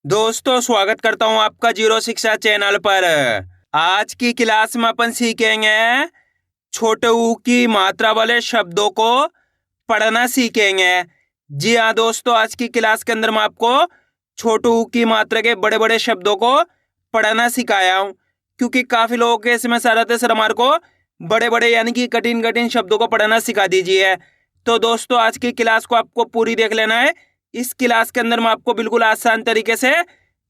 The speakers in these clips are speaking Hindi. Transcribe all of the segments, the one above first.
दोस्तों स्वागत करता हूं आपका जीरो शिक्षा चैनल पर। आज की क्लास में अपन सीखेंगे छोटे ऊ की मात्रा वाले शब्दों को पढ़ना सीखेंगे। जी हाँ दोस्तों, आज की क्लास के अंदर मैं आपको छोटे ऊ की मात्रा के बड़े बड़े शब्दों को पढ़ना सिखाया हूँ, क्योंकि काफी लोगों के इसमें सर हमारे को बड़े बड़े यानी कि कठिन कठिन शब्दों को पढ़ना सिखा दीजिए। तो दोस्तों आज की क्लास को आपको पूरी देख लेना है। इस क्लास के अंदर मैं आपको बिल्कुल आसान तरीके से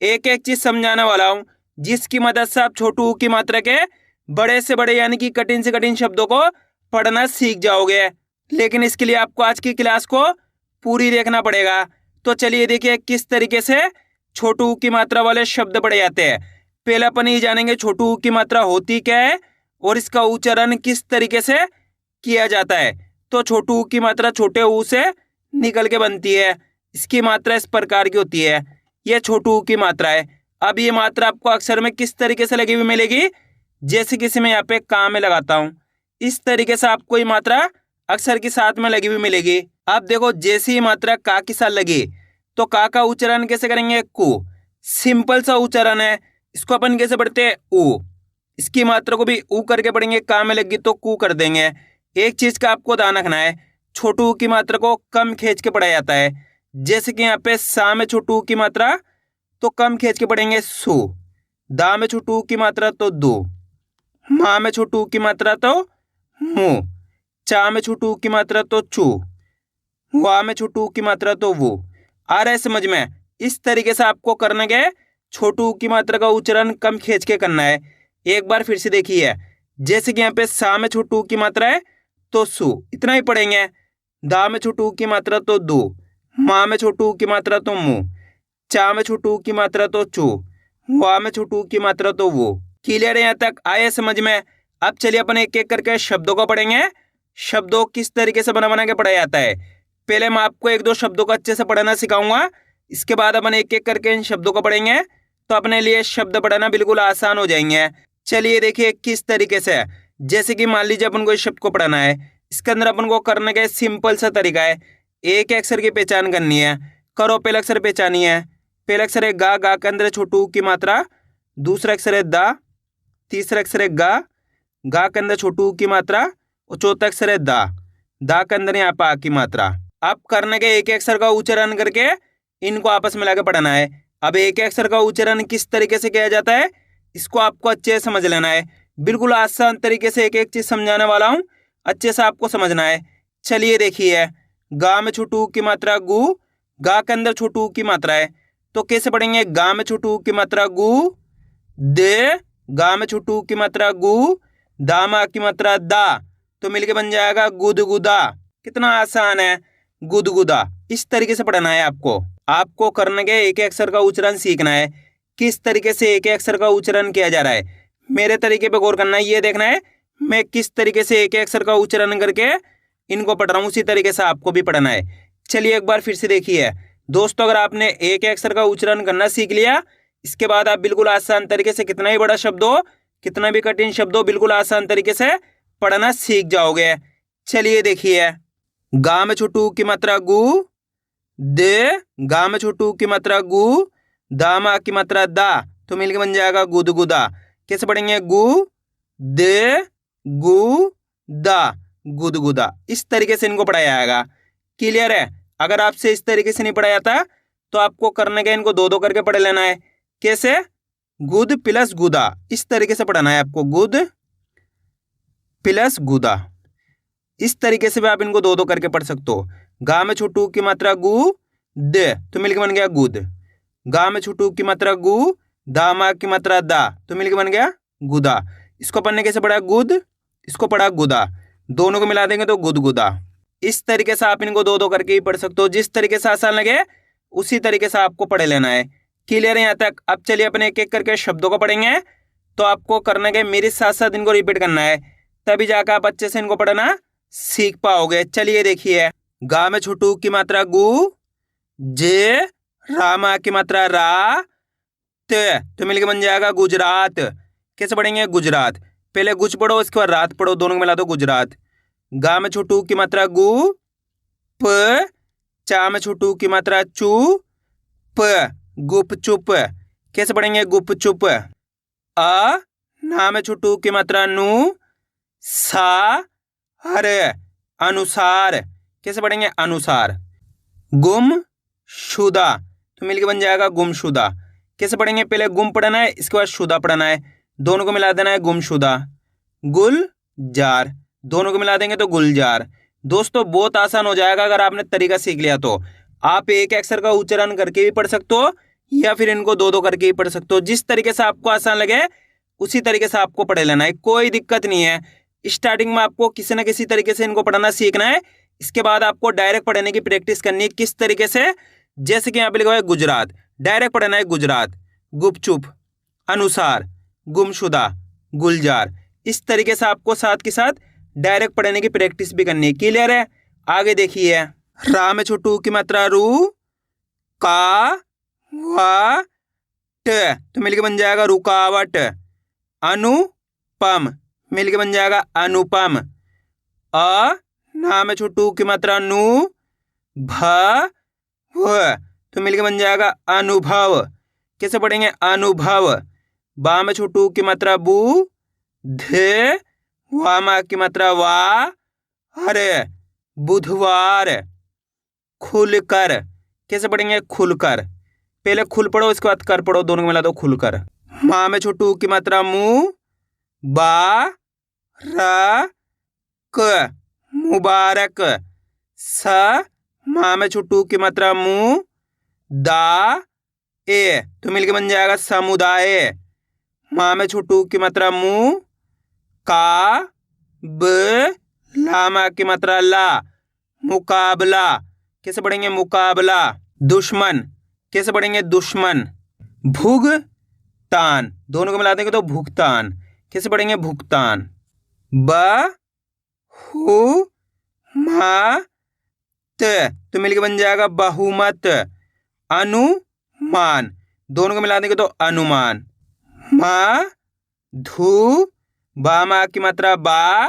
एक एक चीज समझाने वाला हूँ, जिसकी मदद से आप छोटू ऊ की मात्रा के बड़े से बड़े यानी कि कठिन से कठिन शब्दों को पढ़ना सीख जाओगे। लेकिन इसके लिए आपको आज की क्लास को पूरी देखना पड़ेगा। तो चलिए देखिए किस तरीके से छोटू ऊ की मात्रा वाले शब्द पढ़े जाते हैं। पहले अपन ये जानेंगे छोटू ऊ की मात्रा होती क्या है और इसका उच्चारण किस तरीके से किया जाता है। तो छोटू ऊ की मात्रा छोटे ऊ से निकल के बनती है। इसकी मात्रा इस प्रकार की होती है। यह छोटू ऊ की मात्रा है। अब ये मात्रा आपको अक्षर में किस तरीके से लगी हुई मिलेगी, जैसे किसी में यहाँ पे का में लगाता हूँ, इस तरीके से आपको ये मात्रा अक्षर के साथ में लगी हुई मिलेगी। अब देखो जैसे ही मात्रा का के साथ लगी तो का उच्चारण कैसे करेंगे, कु। सिंपल सा उच्चारण है। इसको अपन कैसे पढ़ते हैं, ऊ। इसकी मात्रा को भी ऊ करके पढ़ेंगे, का में लगी तो कु कर देंगे। एक चीज का आपको ध्यान रखना है, छोटू ऊ की मात्रा को कम खींच के पढ़ा जाता है। जैसे कि यहाँ पे सा में छोटू ऊ की मात्रा तो कम खींच के पढ़ेंगे सु। दा में छोटू ऊ की मात्रा तो दो। माँ में छोटू ऊ की मात्रा तो मु। चा में छोटू ऊ की मात्रा तो चू। वा में छोटू ऊ की मात्रा तो वो। आ रहा है समझ में। इस तरीके से आपको करना है, छोटू ऊ की मात्रा का उच्चारण कम खींच के करना है। एक बार फिर से देखिए, जैसे कि यहाँ पे सा में छोटू ऊ की मात्रा है तो सु, इतना ही पढ़ेंगे। दा में छोटू ऊ की मात्रा तो दो। माँ में छोटू ऊ की मात्रा तो मु। चा में छोटू ऊ की मात्रा तो चू। वा में छोटू ऊ की मात्रा तो वो। क्लियर है यहाँ तक, आए समझ में। अब चलिए अपन एक एक करके शब्दों को पढ़ेंगे। शब्दों किस तरीके से बना बना के पढ़ा जाता है। पहले मैं आपको एक दो शब्दों को अच्छे से पढ़ना सिखाऊंगा, इसके बाद अपन एक एक करके इन शब्दों को पढ़ेंगे तो अपने लिए शब्द पढ़ना बिल्कुल आसान हो जाएंगे। चलिए देखिए किस तरीके से। जैसे कि मान लीजिए अपन को इस शब्द को पढ़ना है, इसके अंदर अपन को करने का सिंपल सा तरीका है। एक अक्षर की पहचान करनी है। करो, पहला अक्षर पहचानी है। पहला अक्षर है गा, गा के अंदर छोटू ऊ की मात्रा। दूसरा अक्षर है दा। तीसरा अक्षर है गा, गा के अंदर छोटू ऊ की मात्रा। और चौथा अक्षर है दा, दा के अंदर यहाँ पे आ की मात्रा। अब करने के एक अक्षर का उच्चारण करके इनको आपस में लाके पढ़ना है। अब एक अक्षर का उच्चारण किस तरीके से किया जाता है, इसको आपको अच्छे से समझ लेना है। बिल्कुल आसान तरीके से एक एक चीज समझाने वाला हूँ, अच्छे से आपको समझना है। चलिए देखिए, गा में छोटू ऊ की मात्रा गु। गा के अंदर छोटू ऊ की मात्रा है तो कैसे पढ़ेंगे, गा में छोटू ऊ की मात्रा गु। दे, गा में छोटू ऊ की मात्रा गु। दा में आ की मात्रा दा, तो मिलके बन जाएगा गुदगुदा। कितना आसान है, गुदगुदा। इस तरीके से पढ़ना है आपको। आपको करने के एक अक्षर का उच्चारण सीखना है, किस तरीके से एक अक्षर का उच्चारण किया जा रहा है। मेरे तरीके पे गौर करना है, ये देखना है मैं किस तरीके से एक अक्षर का उच्चारण करके इनको पढ़ रहा हूँ, उसी तरीके से आपको भी पढ़ना है। चलिए एक बार फिर से देखिए दोस्तों, अगर आपने एक अक्षर का उच्चारण करना सीख लिया, इसके बाद आप बिल्कुल आसान तरीके से कितना ही बड़ा शब्द हो, कितना भी कठिन शब्द हो, बिल्कुल आसान तरीके से पढ़ना सीख जाओगे। चलिए देखिए, गा में छोटू ऊ की मात्रा गु। दे, गा में छोटू ऊ की मात्रा गु। दा में आ की मात्रा दा, तो मिलके बन जाएगा गुदगुदा। कैसे पढ़ेंगे, गु दे गु दा, गुदगुदा। इस तरीके से इनको पढ़ाया जाएगा। क्लियर है। अगर आपसे इस तरीके से नहीं पढ़ा जाता तो आपको करने का इनको दो दो करके पढ़ लेना है। कैसे, गुद प्लस गुदा, इस तरीके से पढ़ना है आपको, गुद प्लस गुदा। इस तरीके से भी आप इनको दो दो करके पढ़ सकते हो। गा में छोटू ऊ की मात्रा गु। दे, तो मिलके बन गया गुद। गा में छोटू ऊ की मात्रा गु। दा में आ की मात्रा दा, तो मिलके बन गया गुदा। इसको पढ़ने कैसे पढ़ा, गुद, इसको पढ़ा गुदा, दोनों को मिला देंगे तो गुदगुदा। इस तरीके से आप इनको दो दो करके ही पढ़ सकते हो। जिस तरीके से आसान लगे उसी तरीके से आपको पढ़ लेना है। क्लियर है यहाँ तक। अब चलिए अपने एक एक करके शब्दों को पढ़ेंगे, तो आपको करने के मेरे साथ साथ इनको रिपीट करना है, तभी जाकर आप अच्छे से इनको पढ़ना सीख पाओगे। चलिए देखिए, गा में छोटू की मात्रा गु। जे, रा में आ की मात्रा रा। ते, तो मिलके बन जाएगा गुजरात। कैसे पढ़ेंगे, गुजरात। पहले गुज पढ़ो, उसके बाद रात पढ़ो, दोनों को मिला दो गुजरात। गा में छोटू की मात्रा गु। प, चा में छोटू की मात्रा चू। प, गुपचुप। कैसे पढ़ेंगे गुपचुप। अ ना में छोटू की मात्रा नु। सा हर अनुसार। कैसे पढ़ेंगे अनुसार। गुम शुदा तो मिलके बन जाएगा गुमशुदा। कैसे पढ़ेंगे, पहले गुम पढ़ना है, इसके बाद शुदा पढ़ना है, दोनों को मिला देना है गुमशुदा। गुलजार दोनों को मिला देंगे तो गुलजार। दोस्तों बहुत आसान हो जाएगा अगर आपने तरीका सीख लिया तो। आप एक अक्षर का उच्चारण करके भी पढ़ सकते हो या फिर इनको दो दो करके भी पढ़ सकते हो। जिस तरीके से आपको आसान लगे उसी तरीके से आपको पढ़ लेना है, कोई दिक्कत नहीं है। स्टार्टिंग में आपको किसी न किसी तरीके से इनको पढ़ना सीखना है, इसके बाद आपको डायरेक्ट पढ़ने की प्रैक्टिस करनी है। किस तरीके से, जैसे कि यहाँ पे लिखा है गुजरात, डायरेक्ट पढ़ना है गुजरात। गुपचुप, अनुसार, गुमशुदा, गुलजार। इस तरीके से आपको साथ के साथ डायरेक्ट पढ़ने की प्रैक्टिस भी करनी है। क्लियर है। आगे देखिए, रा में छोटू की मात्रा रू, का वा ट तो मिलके बन जाएगा रुकावट। अनुपम मिलके बन जाएगा अनुपम। अ ना में छोटू की मात्रा नु, भ व तो मिलके बन जाएगा अनुभव। कैसे पढ़ेंगे अनुभव। बा में छोटू की मात्रा बू, ध वा मा की मात्रा वा, हरे बुधवार। खुलकर कैसे पढ़ेंगे खुलकर। पहले खुल पढ़ो इसके बाद कर पढ़ो, दोनों को मिला दो खुलकर। माँ में छोटू की मात्रा मु, बा र क मुबारक। स माँ में छोटू की मात्रा मु, दा ए तो मिलके बन जाएगा समुदाय। माँ में छोटू की मात्रा मु, का ब ला मा की मात्रा ला, मुकाबला। कैसे पढ़ेंगे मुकाबला। दुश्मन कैसे पढ़ेंगे दुश्मन। भुगतान दोनों को मिला देंगे तो भुगतान। कैसे पढ़ेंगे भुगतान। ब हु मा त तो मिलके बन जाएगा बहुमत। अनुमान दोनों को मिला देंगे तो अनुमान। मा धु बा मा की मात्रा बा,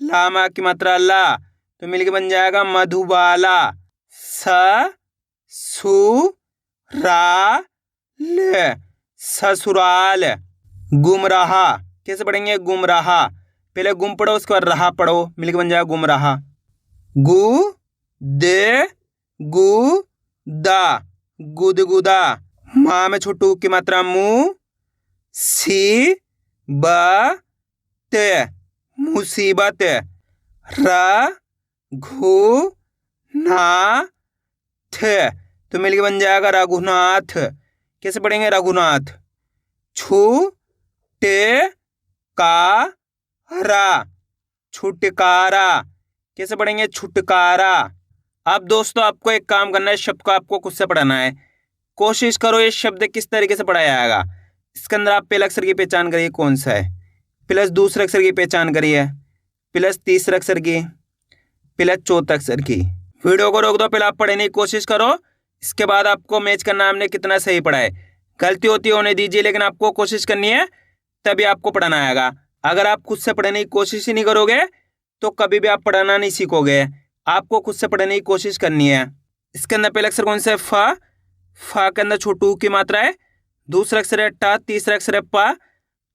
ला मा की मात्रा ला तो मिलके बन जाएगा मधुबाला। स सु रा ल ससुराल। गुमराहा कैसे पढ़ेंगे गुमराहा। पहले गुम पढ़ो उसके बाद रहा पढ़ो, मिलके बन जाएगा गुमराहा। गु दे गु दा गुदगुदा। माँ में छोटू की मात्रा मु, सी ब त मुसीबत। र घु ना थ तो मिलके बन जाएगा रघुनाथ। कैसे पढ़ेंगे रघुनाथ। छु टे का रा छुटकारा। कैसे पढ़ेंगे छुटकारा। अब दोस्तों आपको एक काम करना है, शब्द को आपको खुद से पढ़ना है। कोशिश करो ये शब्द किस तरीके से पढ़ाया जाएगा। इसके अंदर आप पहले अक्षर की पहचान करिए कौन सा है, प्लस दूसरे अक्षर की पहचान करिए, प्लस तीसरे अक्षर की, प्लस चौथे अक्षर की। वीडियो को रोक दो, पहले आप पढ़ने की कोशिश करो, इसके बाद आपको मैच करना हमने कितना सही पढ़ा है। गलती होती होने दीजिए, लेकिन आपको कोशिश करनी है तभी आपको पढ़ना आएगा। अगर आप खुद से पढ़ने की कोशिश ही नहीं करोगे तो कभी भी आप पढ़ना नहीं सीखोगे। आपको खुद से पढ़ने की कोशिश करनी है। इसके अंदर पहला अक्षर कौन सा है फा। फा के अंदर छोटू की मात्रा है, दूसरा अक्षर है टा, तीसरा अक्षर है पा,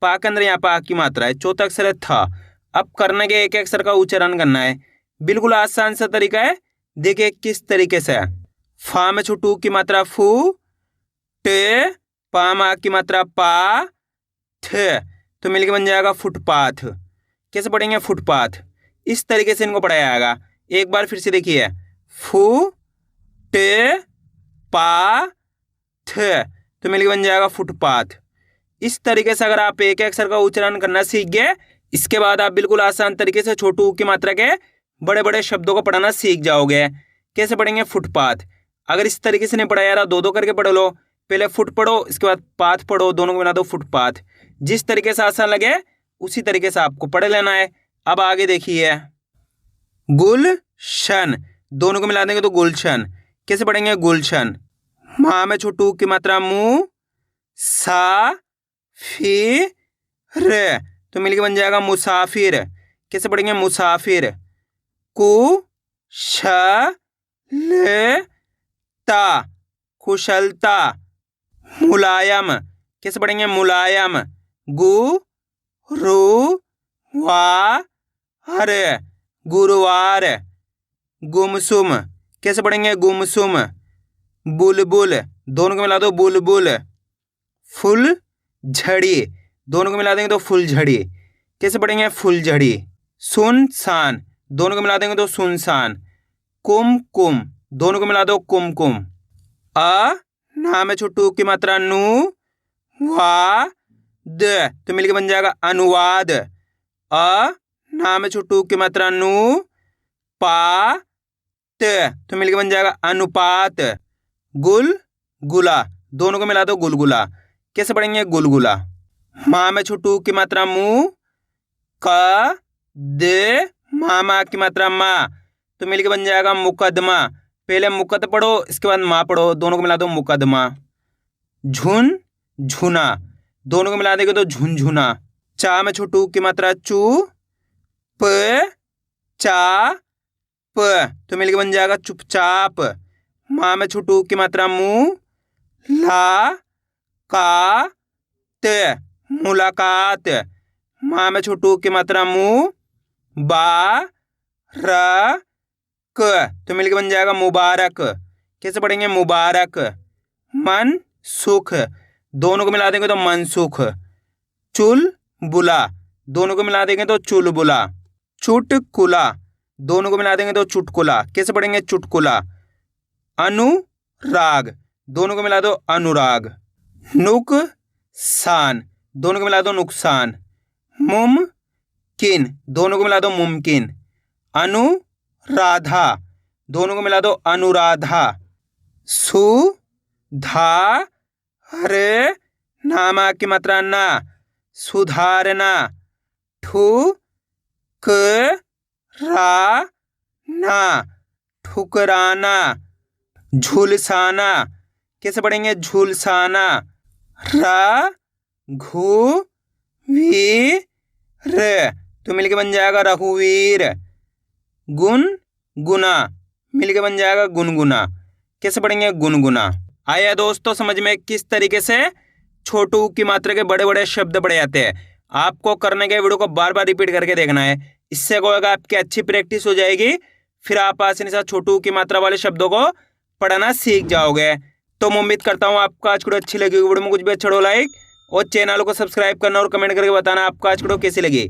पा के अंदर यहाँ पा की मात्रा है, चौथा अक्षर है था। अब करने के एक अक्षर का उच्चारण करना है, बिल्कुल आसान सा तरीका है। देखिए किस तरीके से। फा में छोटू की मात्रा फू, टे पा मा की मात्रा पा, थ तो मिलके बन जाएगा फुटपाथ। कैसे पढ़ेंगे फुटपाथ। इस तरीके से इनको पढ़ाया जाएगा। एक बार फिर से देखिए, फू टे पा थ तो मिलके बन जाएगा फुटपाथ। इस तरीके से अगर आप एक अक्षर का उच्चारण करना सीख गए, इसके बाद आप बिल्कुल आसान तरीके से छोटू की मात्रा के बड़े बड़े शब्दों को पढ़ना सीख जाओगे। कैसे पढ़ेंगे फुटपाथ। अगर इस तरीके से नहीं पढ़ाया रहा, दो दो करके पढ़ लो, पहले फुट पढ़ो इसके बाद पाथ पढ़ो, दोनों को बना दो फुटपाथ। जिस तरीके से आसान लगे उसी तरीके से आपको पढ़ लेना है। अब आगे देखिए, गुलशन दोनों को मिला देंगे तो गुलशन। कैसे पढ़ेंगे गुलशन। माँ में छोटू की मात्रा मु, सा फी र तो मिलके बन जाएगा मुसाफिर। कैसे पढ़ेंगे मुसाफिर। कु श ल ता कुशलता। मुलायम, कैसे पढ़ेंगे मुलायम। गु रु वा हर, गुरुवार। गुमसुम, कैसे पढ़ेंगे गुमसुम। बुलबुल, दोनों को मिला दो बुलबुल। फुल झड़ी, दोनों को मिला देंगे तो फुलझड़ी, कैसे पढ़ेंगे फुलझड़ी। सुनसान, दोनों को मिला देंगे तो सुनसान। कुमकुम, दोनों को मिला दो कुमकुम। अ ना में छोटू की मात्रा नु, वा द तो मिलकर बन जाएगा अनुवाद। अ ना में छोटू की मात्रा नु, पा त तो मिलकर बन जाएगा अनुपात। गुल गुला, दोनों को मिला दो गुलगुला, कैसे पढ़ेंगे गुलगुला। माँ में छोटू की मात्रा मु, क द मामा की मात्रा माँ तो मिलकर बन जाएगा मुकदमा। पहले मुकद पढ़ो, इसके बाद माँ पढ़ो, दोनों को मिला दो मुकदमा। झुन झुना, दोनों को मिला देंगे तो झुनझुना। चा में छोटू की मात्रा चू, प चा प तो मिलकर बन जाएगा चुपचाप। माँ में छोटू की मात्रा मु, ला का त मुलाकात। माँ में छोटू की मात्रा मु, बा र क तो मिलकर बन जाएगा मुबारक, कैसे पढ़ेंगे मुबारक। मन सुख, दोनों को मिला देंगे तो मनसुख। चुल बुला, दोनों को मिला देंगे तो चुलबुला। चुटकुला, दोनों को मिला देंगे तो चुटकुला, कैसे पढ़ेंगे चुटकुला। अनुराग, दोनों को मिला दो अनुराग। नुकसान, दोनों को मिला दो नुकसान। मुमकिन, दोनों को मिला दो मुमकिन। अनुराधा, दोनों को मिला दो अनुराधा। सुधा हरे नामा की मात्रा ना, सुधारना। ठु क रा ना ठुकराना। झुलसाना, कैसे पढ़ेंगे झुलसाना। रा घु वी र तो मिलके बन जाएगा रघुवीर। गुन गुना, मिलके बन जाएगा गुनगुना, कैसे पढ़ेंगे गुनगुना। आया दोस्तों समझ में किस तरीके से छोटू की मात्रा के बड़े बड़े शब्द पढ़े जाते हैं। आपको करने के वीडियो को बार बार रिपीट करके देखना है, इससे क्या होगा आपकी अच्छी प्रैक्टिस हो जाएगी, फिर आप आसानी से छोटू की मात्रा वाले शब्दों को पढ़ना सीख जाओगे। तो मैं उम्मीद करता हूँ आपको आज वीडियो अच्छी लगी, वीडियो में कुछ भी अच्छा हो लाइक और चैनल को सब्सक्राइब करना और कमेंट करके बताना आपको आज वीडियो कैसी लगी।